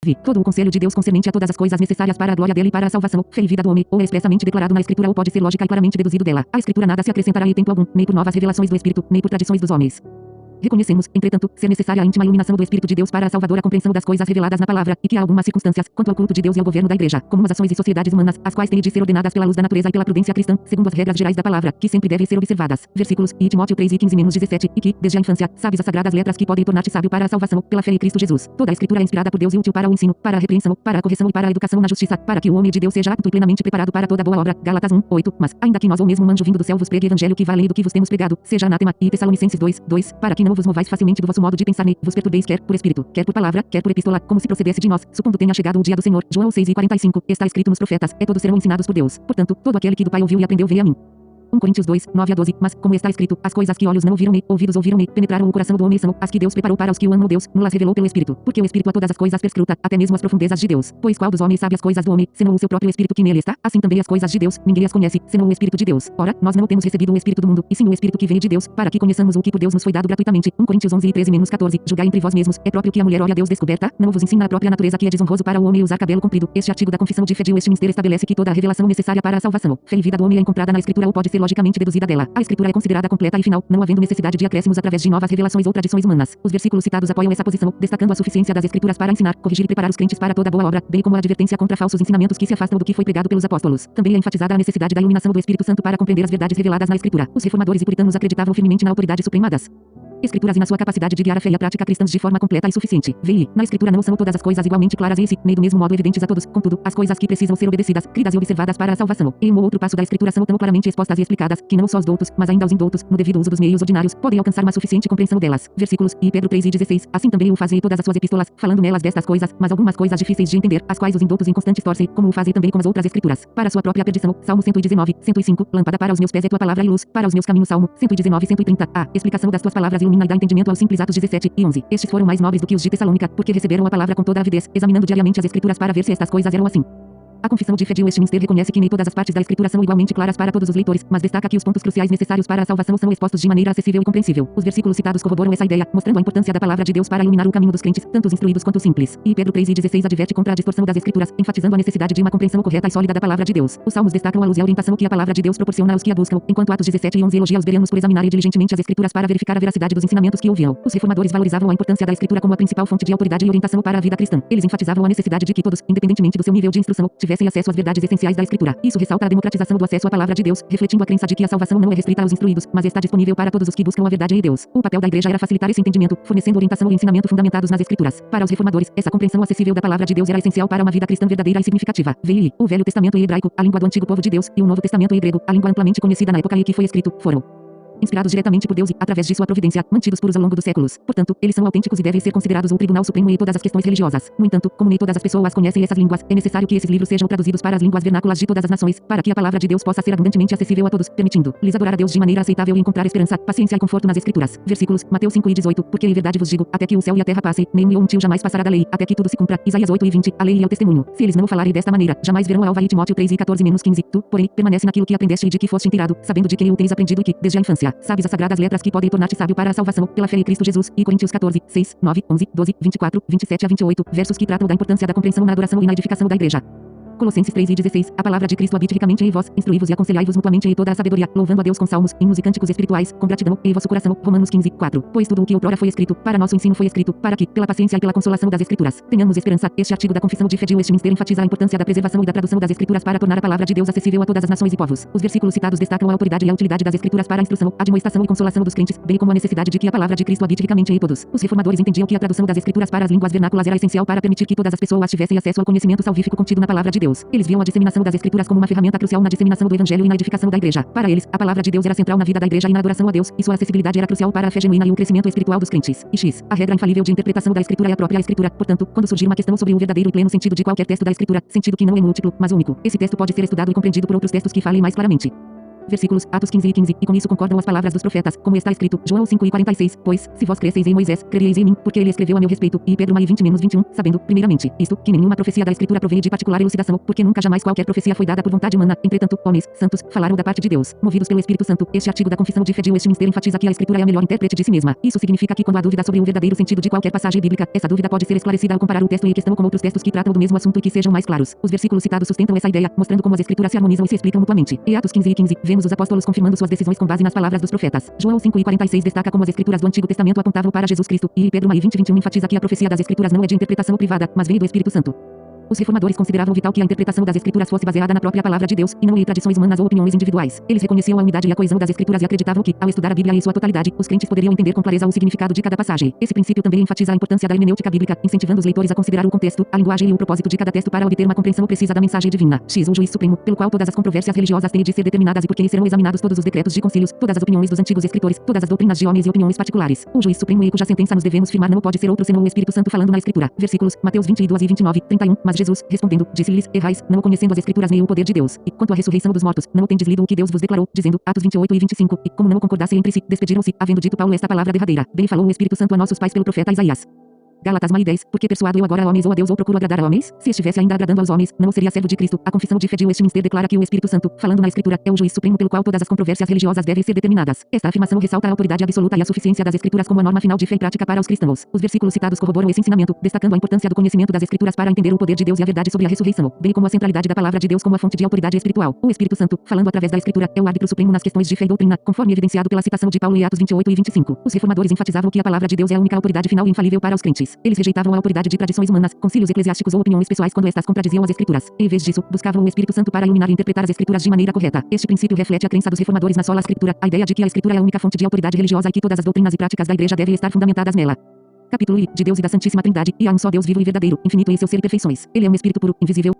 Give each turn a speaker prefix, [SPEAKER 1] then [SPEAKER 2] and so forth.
[SPEAKER 1] Vi todo o conselho de Deus concernente a todas as coisas necessárias para a glória dele e para a salvação, fé e vida do homem, ou é expressamente declarado na Escritura ou pode ser lógica e claramente deduzido dela. A Escritura nada se acrescentará em tempo algum, nem por novas revelações do Espírito, nem por tradições dos homens. Reconhecemos, entretanto, ser necessária a íntima iluminação do Espírito de Deus para a salvadora compreensão das coisas reveladas na palavra, e que há algumas circunstâncias, quanto ao culto de Deus e ao governo da Igreja, como as ações e sociedades humanas, as quais têm de ser ordenadas pela luz da natureza e pela prudência cristã, segundo as regras gerais da palavra, que sempre devem ser observadas. Versículos, e Timóteo 3:15-17, e que, desde a infância, sabes as sagradas letras que podem tornar-te sábio para a salvação, pela fé em Cristo Jesus. Toda a Escritura é inspirada por Deus e útil para o ensino, para a repreensão, para a correção e para a educação na justiça, para que o homem de Deus seja apto e plenamente preparado para toda boa obra. Gálatas 1:8. Mas, ainda que nós ou mesmo um anjo vindo do céu vos pregue evangelho que vá além do que vos temos pregado, seja anátema. E Tessalonicenses 2:2, para que não vos movais facilmente do vosso modo de pensar nem vos perturbeis quer por espírito, quer por palavra, quer por epístola, como se procedesse de nós, supondo tenha chegado o dia do Senhor. João 6:45, está escrito nos profetas, todos serão ensinados por Deus. Portanto, todo aquele que do Pai ouviu e aprendeu veio a mim. 1 Coríntios 2:9-12, mas, como está escrito, as coisas que olhos não ouviram nem ouvidos ouviram nem penetraram o coração do homem são as que Deus preparou para os que o amam Deus, nos las revelou pelo Espírito, porque o Espírito a todas as coisas perscruta, até mesmo as profundezas de Deus. Pois qual dos homens sabe as coisas do homem, senão o seu próprio Espírito que nele está? Assim também as coisas de Deus, ninguém as conhece, senão o Espírito de Deus. Ora, nós não temos recebido o Espírito do mundo, e sim o Espírito que veio de Deus, para que conheçamos o que por Deus nos foi dado gratuitamente. 1 Coríntios 11:13-14, julgai entre vós mesmos, é próprio que a mulher ore a Deus descoberta, não vos ensina a própria natureza que é desonroso para o homem usar cabelo comprido. Este artigo da Confissão de Fé de Westminster estabelece que toda a revelação necessária para a salvação, fé e vida do homem é encontrada na Escritura ou pode ser logicamente deduzida dela. A Escritura é considerada completa e final, não havendo necessidade de acréscimos através de novas revelações ou tradições humanas. Os versículos citados apoiam essa posição, destacando a suficiência das Escrituras para ensinar, corrigir e preparar os crentes para toda boa obra, bem como a advertência contra falsos ensinamentos que se afastam do que foi pregado pelos apóstolos. Também é enfatizada a necessidade da iluminação do Espírito Santo para compreender as verdades reveladas na Escritura. Os reformadores e puritanos acreditavam firmemente na autoridade suprema das Escrituras e na sua capacidade de guiar a fé e a prática cristãs de forma completa e suficiente. VI. Na Escritura não são todas as coisas igualmente claras e nem do mesmo modo evidentes a todos. Contudo, as coisas que precisam ser obedecidas, cridas e observadas para a salvação, em um ou outro passo da Escritura são tão claramente expostas e explicadas, que não só os doutos, mas ainda os indoutos, no devido uso dos meios ordinários, podem alcançar uma suficiente compreensão delas. Versículos, e Pedro 3:16, assim também o fazem todas as suas epístolas, falando nelas destas coisas, mas algumas coisas difíceis de entender, as quais os indoutos inconstantes torcem, como o fazem também com as outras Escrituras, para sua própria perdição. Salmo 119, 105, lâmpada para os meus pés é tua palavra e luz, para os meus caminhos. Salmo 119, 130, a explicação das tuas palavras ilumina e dá entendimento aos simples. Atos 17 e 11. Estes foram mais nobres do que os de Tessalônica, porque receberam a palavra com toda a avidez, examinando diariamente as Escrituras para ver se estas coisas eram assim. A Confissão de Fé de Westminster reconhece que nem todas as partes da Escritura são igualmente claras para todos os leitores, mas destaca que os pontos cruciais necessários para a salvação são expostos de maneira acessível e compreensível. Os versículos citados corroboram essa ideia, mostrando a importância da palavra de Deus para iluminar o caminho dos crentes, tanto os instruídos quanto os simples. E Pedro 3:16 adverte contra a distorção das Escrituras, enfatizando a necessidade de uma compreensão correta e sólida da palavra de Deus. Os salmos destacam a luz e a orientação que a palavra de Deus proporciona aos que a buscam, enquanto Atos 17 e 11 elogia os bereanos por examinarem diligentemente as Escrituras para verificar a veracidade dos ensinamentos que ouviam. Os reformadores valorizavam a importância da Escritura como a principal fonte de autoridade e orientação para a vida cristã. Eles enfatizavam a necessidade de que todos, independentemente do seu nível de instrução, tivessem acesso às verdades essenciais da Escritura. Isso ressalta a democratização do acesso à palavra de Deus, refletindo a crença de que a salvação não é restrita aos instruídos, mas está disponível para todos os que buscam a verdade em Deus. O papel da Igreja era facilitar esse entendimento, fornecendo orientação e ensinamento fundamentados nas Escrituras. Para os reformadores, essa compreensão acessível da palavra de Deus era essencial para uma vida cristã verdadeira e significativa. VI. O Velho Testamento em hebraico, a língua do antigo povo de Deus, e o Novo Testamento em grego, a língua amplamente conhecida na época em que foi escrito, foram inspirados diretamente por Deus e, através de sua providência, mantidos puros ao longo dos séculos. Portanto, eles são autênticos e devem ser considerados o Tribunal Supremo em todas as questões religiosas. No entanto, como nem todas as pessoas conhecem essas línguas, é necessário que esses livros sejam traduzidos para as línguas vernáculas de todas as nações, para que a palavra de Deus possa ser abundantemente acessível a todos, permitindo-lhes adorar a Deus de maneira aceitável e encontrar esperança, paciência e conforto nas Escrituras. Versículos, Mateus 5:18, porque em verdade vos digo, até que o céu e a terra passem, nem um tio jamais passará da lei, até que tudo se cumpra. Isaías 8:20, a lei é o testemunho. Se eles não o falarem desta maneira, jamais verão a alva. E Timóteo 3:14-15, tu, porém, permanece naquilo que aprendeste e de que foste inteirado, sabendo de quem o tens aprendido e que, desde a infância, sabes as sagradas letras que podem tornar-te sábio para a salvação, pela fé em Cristo Jesus. E Coríntios 14:6, 9, 11, 12, 24, 27-28, versos que tratam da importância da compreensão na adoração e na edificação da Igreja. Colossenses 3:16, a palavra de Cristo habite ricamente em vós, instruí-vos e aconselhai-vos mutuamente em toda a sabedoria, louvando a Deus com salmos, hinos e cânticos espirituais, com gratidão, em vosso coração. Romanos 15:4. Pois tudo o que outrora foi escrito, para nosso ensino foi escrito, para que, pela paciência e pela consolação das Escrituras, tenhamos esperança. Este artigo da Confissão de Fé de Westminster enfatiza a importância da preservação e da tradução das Escrituras para tornar a palavra de Deus acessível a todas as nações e povos. Os versículos citados destacam a autoridade e a utilidade das Escrituras para a instrução, admoestação e consolação dos crentes, bem como a necessidade de que a palavra de Cristo habite ricamente em todos. Os reformadores entendiam que a tradução das Escrituras para as línguas vernáculas era essencial para permitir que todas as pessoas tivessem acesso ao conhecimento salvífico contido na palavra de Deus. Eles viam a disseminação das Escrituras como uma ferramenta crucial na disseminação do Evangelho e na edificação da Igreja. Para eles, a palavra de Deus era central na vida da Igreja e na adoração a Deus, e sua acessibilidade era crucial para a fé genuína e o crescimento espiritual dos crentes. E X. A regra infalível de interpretação da Escritura é a própria Escritura. Portanto, quando surgir uma questão sobre o verdadeiro e pleno sentido de qualquer texto da Escritura, sentido que não é múltiplo, mas único, esse texto pode ser estudado e compreendido por outros textos que falem mais claramente. Versículos, Atos 15 e 15, e com isso concordam as palavras dos profetas, como está escrito, João 5 e 46, pois, se vós cresceis em Moisés, crereis em mim, porque ele escreveu a meu respeito, e Pedro 20-21, sabendo, primeiramente, isto, que nenhuma profecia da Escritura provém de particular elucidação, porque nunca jamais qualquer profecia foi dada por vontade humana, entretanto, homens, santos, falaram da parte de Deus, movidos pelo Espírito Santo. Este artigo da Confissão de Fé de Westminster enfatiza que a Escritura é a melhor intérprete de si mesma. Isso significa que quando há dúvida sobre o verdadeiro sentido de qualquer passagem bíblica, essa dúvida pode ser esclarecida ao comparar o texto em questão com outros textos que tratam do mesmo assunto e que sejam mais claros. Os versículos citados sustentam essa ideia, mostrando como as Escrituras se harmonizam e se explicam mutuamente. Em Atos 15 e 15, vemos os apóstolos confirmando suas decisões com base nas palavras dos profetas. João 5 e 46 destaca como as Escrituras do Antigo Testamento apontavam para Jesus Cristo, e Pedro 20-21 enfatiza que a profecia das Escrituras não é de interpretação privada, mas vem do Espírito Santo. Os reformadores consideravam vital que a interpretação das Escrituras fosse baseada na própria palavra de Deus, e não em tradições humanas ou opiniões individuais. Eles reconheciam a unidade e a coesão das Escrituras e acreditavam que, ao estudar a Bíblia em sua totalidade, os crentes poderiam entender com clareza o significado de cada passagem. Esse princípio também enfatiza a importância da hermenêutica bíblica, incentivando os leitores a considerar o contexto, a linguagem e o propósito de cada texto para obter uma compreensão precisa da mensagem divina. X. O juiz supremo, pelo qual todas as controvérsias religiosas têm de ser determinadas e por quem serão examinados todos os decretos de concílios, todas as opiniões dos antigos escritores, todas as doutrinas de homens e opiniões particulares. O juiz supremo e cuja sentença nos devemos firmar não pode ser outro senão o Espírito Santo falando na Escritura. Versículos, Mateus 22 e 29, 31, mas Jesus, respondendo, disse-lhes, errais, não conhecendo as Escrituras nem o poder de Deus. E quanto à ressurreição dos mortos, não o tendes lido o que Deus vos declarou, dizendo, Atos 28 e 25, e como não concordassem entre si, despediram-se, havendo dito Paulo esta palavra derradeira. Bem falou o Espírito Santo a nossos pais pelo profeta Isaías. Gálatas 10, porque persuado eu agora a homens ou a Deus ou procuro agradar a homens? Se estivesse ainda agradando aos homens, não seria servo de Cristo. A Confissão de Fé de Westminster declara que o Espírito Santo, falando na Escritura, é o juiz supremo pelo qual todas as controvérsias religiosas devem ser determinadas. Esta afirmação ressalta a autoridade absoluta e a suficiência das Escrituras como a norma final de fé e prática para os cristãos. Os versículos citados corroboram esse ensinamento, destacando a importância do conhecimento das Escrituras para entender o poder de Deus e a verdade sobre a ressurreição, bem como a centralidade da palavra de Deus como a fonte de autoridade espiritual. O Espírito Santo, falando através da Escritura, é o árbitro supremo nas questões de fé e doutrina, conforme evidenciado pela citação de Paulo em Atos 28 e 25. Os reformadores enfatizavam que a palavra de Deus é a única autoridade final e infalível para os crentes. Eles rejeitavam a autoridade de tradições humanas, concílios eclesiásticos ou opiniões pessoais quando estas contradiziam as Escrituras. Em vez disso, buscavam o Espírito Santo para iluminar e interpretar as Escrituras de maneira correta. Este princípio reflete a crença dos reformadores na sola Escritura, a ideia de que a Escritura é a única fonte de autoridade religiosa e que todas as doutrinas e práticas da Igreja devem estar fundamentadas nela. Capítulo I. De Deus e da Santíssima Trindade, e há um só Deus vivo e verdadeiro, infinito em seu ser e perfeições. Ele é um Espírito puro, invisível.